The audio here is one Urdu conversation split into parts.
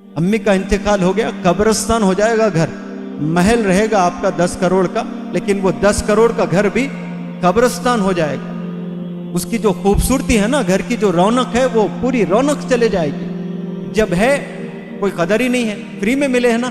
امی کا انتقال ہو گیا، قبرستان ہو جائے گا گھر، محل رہے گا آپ کا 10 کروڑ کا، لیکن وہ 10 کروڑ کا گھر بھی قبرستان ہو جائے گا۔ اس کی جو خوبصورتی ہے نا، گھر کی جو رونق ہے، وہ پوری رونق چلے جائے گی۔ جب ہے کوئی قدر ہی نہیں ہے، فری میں ملے ہے نا،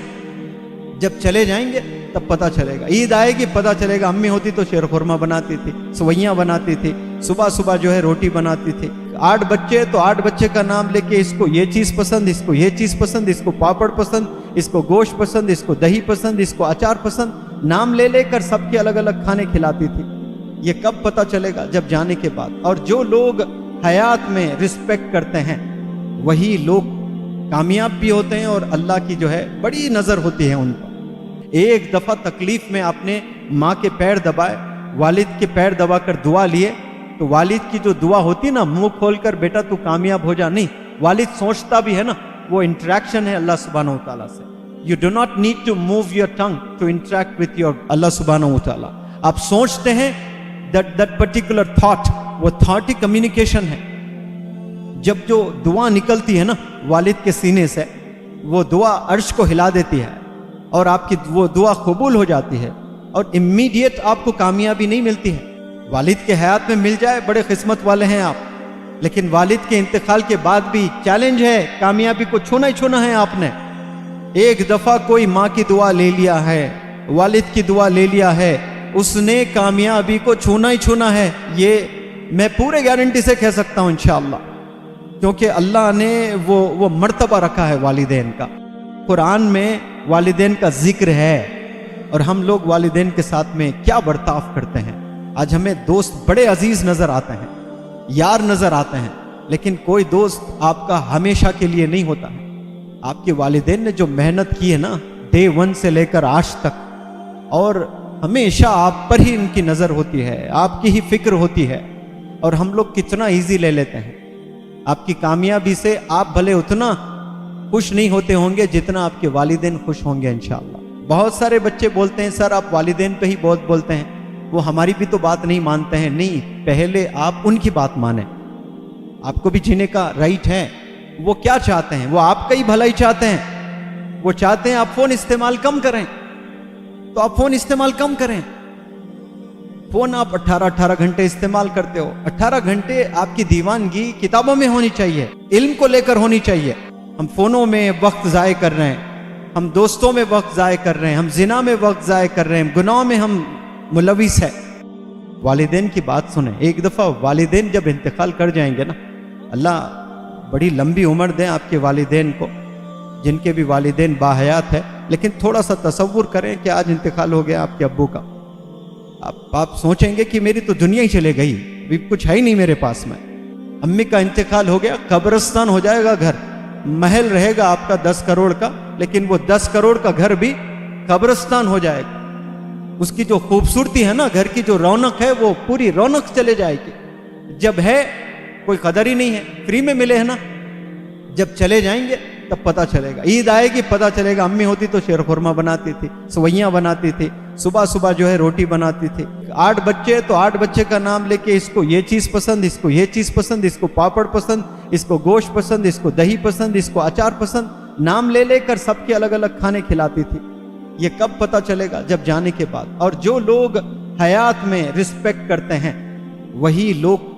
جب چلے جائیں گے تب پتہ چلے گا۔ عید آئے گی پتہ چلے گا۔ امی ہوتی تو شیر خورما بناتی تھی، سوئیاں بناتی تھی، صبح صبح جو ہے روٹی بناتی تھی۔ 8 بچے تو 8 بچے کا نام لے کے، اس کو یہ چیز پسند، اس کو یہ چیز پسند، اس کو پاپڑ پسند، اس کو گوشت پسند، اس کو دہی پسند، اس کو اچار پسند، نام لے لے کر سب کے الگ الگ کھانے کھلاتی تھی۔ یہ کب پتہ چلے گا؟ جب جانے کے بعد۔ اور جو لوگ حیات میں رسپیکٹ کرتے ہیں وہی لوگ کامیاب بھی ہوتے ہیں، اور اللہ کی جو ہے بڑی نظر ہوتی ہے ان پر۔ ایک دفعہ تکلیف میں آپ نے ماں کے پیر دبائے، والد کے پیر دبا کر دعا لیے، تو والد کی جو دعا ہوتی نا، منہ کھول کر بیٹا تو کامیاب ہو جا، نہیں، والد سوچتا بھی ہے نا، وہ انٹریکشن ہے اللہ سبحانہ و تعالیٰ سے۔ You do not need to move your tongue to interact with your اللہ سبحانہ و تعالیٰ۔ آپ سوچتے ہیں that particular thought، وہ تھاٹ ہی کمیونیکیشن ہے۔ جب جو دعا نکلتی ہے نا والد کے سینے سے، وہ دعا عرش کو ہلا دیتی ہے، اور آپ کی وہ دعا قبول ہو جاتی ہے، اور امیڈیٹ آپ کو کامیابی نہیں ملتی ہے۔ والد کے حیات میں مل جائے، بڑے قسمت والے ہیں آپ، لیکن والد کے انتقال کے بعد بھی چیلنج ہے، کامیابی کو چھونا ہی چھونا ہے آپ نے۔ ایک دفعہ کوئی ماں کی دعا لے لیا ہے، والد کی دعا لے لیا ہے، اس نے کامیابی کو چھونا ہی چھونا ہے، یہ میں پورے گارنٹی سے کہہ سکتا ہوں انشاءاللہ، کیونکہ اللہ نے وہ مرتبہ رکھا ہے والدین کا۔ قرآن میں والدین کا ذکر ہے، اور ہم لوگ والدین کے ساتھ میں کیا برتاؤ کرتے ہیں۔ آج ہمیں دوست بڑے عزیز نظر آتے ہیں، یار نظر آتے ہیں، لیکن کوئی دوست آپ کا ہمیشہ کے لیے نہیں ہوتا ہے۔ آپ کے والدین نے جو محنت کی ہے نا ڈے 1 سے لے کر آج تک، اور ہمیشہ آپ پر ہی ان کی نظر ہوتی ہے، آپ کی ہی فکر ہوتی ہے، اور ہم لوگ کتنا ایزی لے لیتے ہیں۔ آپ کی کامیابی سے آپ بھلے اتنا خوش نہیں ہوتے ہوں گے جتنا آپ کے والدین خوش ہوں گے انشاءاللہ۔ بہت سارے بچے بولتے ہیں سر آپ والدین پہ ہی بہت بولتے ہیں، وہ ہماری بھی تو بات نہیں مانتے ہیں۔ نہیں، پہلے آپ ان کی بات مانیں، آپ کو بھی جینے کا رائٹ ہے۔ وہ کیا چاہتے ہیں؟ وہ آپ کا ہی بھلائی چاہتے ہیں۔ وہ چاہتے ہیں آپ فون استعمال کم کریں، تو آپ فون استعمال کم کریں۔ فون آپ 18 گھنٹے استعمال کرتے ہو، 18 گھنٹے آپ کی دیوانگی کتابوں میں ہونی چاہیے، علم کو لے کر ہونی چاہیے۔ ہم فونوں میں وقت ضائع کر رہے ہیں، ہم دوستوں میں وقت ضائع کر رہے ہیں، ہم زنا میں وقت ضائع کر رہے ہیں، گناہوں میں ہم ملوث ہیں۔ والدین کی بات سنیں۔ ایک دفعہ والدین جب انتقال کر جائیں گے نا، اللہ بڑی لمبی عمر دیں آپ کے والدین کو، جن کے بھی والدین باحیات ہے، لیکن تھوڑا سا تصور کریں کہ آج انتقال ہو گیا آپ کے ابو کا، آپ سوچیں گے کہ میری تو دنیا ہی چلے گئی، ابھی کچھ ہے ہی نہیں میرے پاس میں۔ امی کا انتقال ہو گیا، قبرستان ہو جائے گا گھر، محل رہے گا آپ کا 10 کروڑ کا، لیکن وہ 10 کروڑ کا گھر بھی قبرستان ہو جائے گا۔ اس کی جو خوبصورتی ہے نا، گھر کی جو رونق ہے، وہ پوری رونق چلے جائے گی۔ جب ہے کوئی قدر ہی نہیں ہے، فری میں ملے ہے نا، جب چلے جائیں گے تب پتہ چلے گا۔ عید آئے گی پتہ چلے گا۔ امی ہوتی تو شیر خورما بناتی تھی، سوئیاں بناتی تھی، صبح صبح جو ہے روٹی بناتی تھی۔ 8 بچے تو 8 بچے کا نام لے کے، اس کو یہ چیز پسند، اس کو یہ چیز پسند، اس کو پاپڑ پسند، اس کو گوشت پسند، اس کو دہی پسند، اس کو اچار پسند، نام لے لے کر سب کے الگ الگ کھانے کھلاتی تھی۔ یہ کب پتہ چلے گا؟ جب جانے کے بعد۔ اور جو لوگ حیات میں رسپیکٹ کرتے ہیں وہی لوگ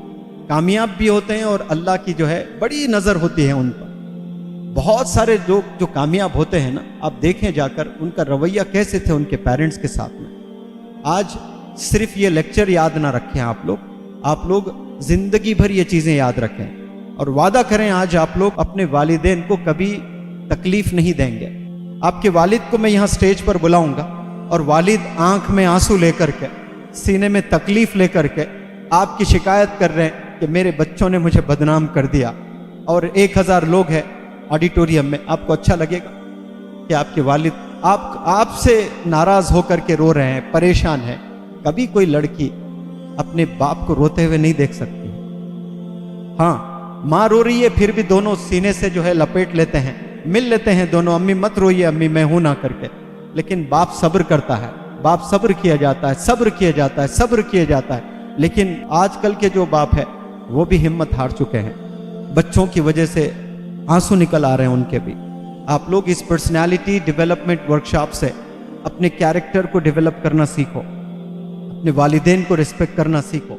کامیاب بھی ہوتے ہیں، اور اللہ کی جو ہے بڑی نظر ہوتی ہے ان پر۔ بہت سارے لوگ جو کامیاب ہوتے ہیں نا، آپ دیکھیں جا کر ان کا رویہ کیسے تھے ان کے پیرنٹس کے ساتھ میں۔ آج صرف یہ لیکچر یاد نہ رکھیں آپ لوگ زندگی بھر یہ چیزیں یاد رکھیں، اور وعدہ کریں آج آپ لوگ اپنے والدین کو کبھی تکلیف نہیں دیں گے۔ آپ کے والد کو میں یہاں سٹیج پر بلاؤں گا، اور والد آنکھ میں آنسو لے کر کے، سینے میں تکلیف لے کر کے آپ کی شکایت کر رہے ہیں کہ میرے بچوں نے مجھے بدنام کر دیا، اور 1000 لوگ ہیں آڈیٹوریم میں۔ آپ کو اچھا لگے گا کہ آپ کے والد آپ سے ناراض ہو کر کے رو رہے ہیں، پریشان ہیں؟ کبھی کوئی لڑکی اپنے باپ کو روتے ہوئے نہیں دیکھ سکتی۔ ہاں، ماں رو رہی ہے پھر بھی دونوں سینے سے جو ہے لپیٹ لیتے ہیں، مل لیتے ہیں دونوں، امی مت روئیے، امی میں ہوں نہ کر کے۔ لیکن باپ صبر کرتا ہے، باپ صبر کیا جاتا ہے، صبر کیا جاتا ہے، صبر کیا جاتا ہے۔ لیکن آج کل کے جو باپ ہے وہ بھی ہمت ہار چکے ہیں، بچوں کی وجہ سے آنسو نکل آ رہے ہیں ان کے بھی۔ آپ لوگ اس پرسنالٹی ڈیولپمنٹ ورکشاپ سے اپنے کیریکٹر کو ڈیولپ کرنا سیکھو، اپنے والدین کو رسپیکٹ کرنا سیکھو،